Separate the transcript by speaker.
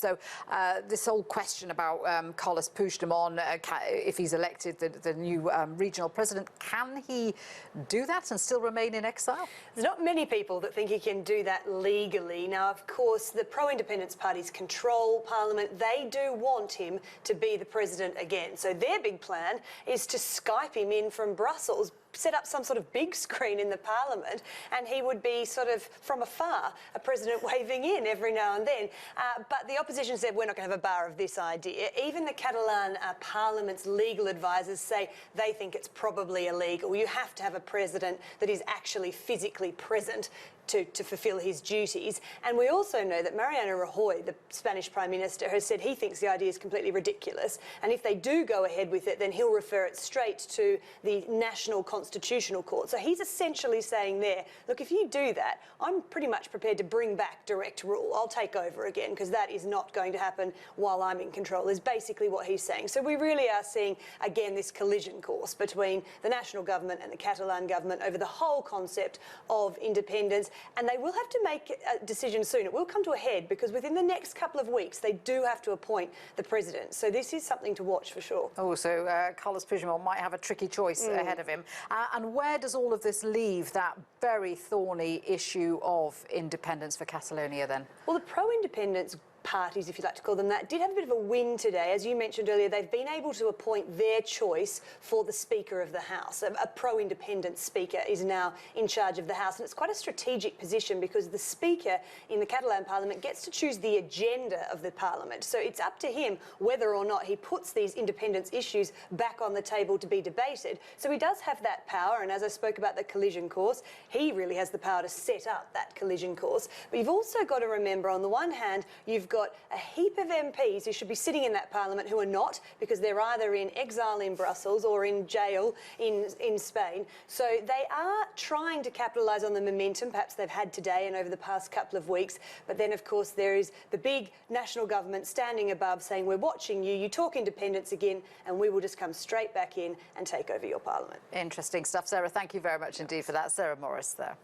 Speaker 1: though, this whole question about Carles Puigdemont, if he's elected the new regional president, can he do that and still remain in exile?
Speaker 2: There's not many people that think he can do that legally. Now, of course, the pro-independence parties control Parliament. They do want him to be the president again. So their big plan is to Skype him in from Brussels, set up some sort of big screen in the Parliament, and he would be sort of from afar, a president waving in every now and then. But the opposition said, we're not going to have a bar of this idea. Even the Catalan Parliament's legal advisors say they think it's probably illegal. You have to have a president that is actually physically present to fulfil his duties. And we also know that Mariano Rajoy, the Spanish Prime Minister, has said he thinks the idea is completely ridiculous. And if they do go ahead with it, then he'll refer it straight to the National Constitutional Court. So he's essentially saying there, look, if you do that, I'm pretty much prepared to bring back direct rule. I'll take over again, because that is not going to happen while I'm in control, is basically what he's saying. So we really are seeing, again, this collision course between the national government and the Catalan government over the whole concept of independence. And they will have to make a decision soon. It will come to a head because within the next couple of weeks, they do have to appoint the president. So this is something to watch for sure.
Speaker 1: Oh, so Carles Puigdemont might have a tricky choice ahead of him. And where does all of this leave that very thorny issue of independence for Catalonia then?
Speaker 2: Well, the pro-independence parties, if you like to call them that, did have a bit of a win today. As you mentioned earlier, they've been able to appoint their choice for the Speaker of the House. A pro-independent Speaker is now in charge of the House, and it's quite a strategic position because the Speaker in the Catalan Parliament gets to choose the agenda of the Parliament. So it's up to him whether or not he puts these independence issues back on the table to be debated. So he does have that power, and as I spoke about the collision course, he really has the power to set up that collision course. But you've also got to remember, on the one hand, you've got a heap of MPs who should be sitting in that Parliament who are not, because they're either in exile in Brussels or in jail in Spain. So they are trying to capitalise on the momentum perhaps they've had today and over the past couple of weeks. But then, of course, there is the big national government standing above saying, we're watching you, you talk independence again, and we will just come straight back in and take over your Parliament.
Speaker 1: Interesting stuff, Sarah. Thank you very much indeed for that. Sarah Morice there.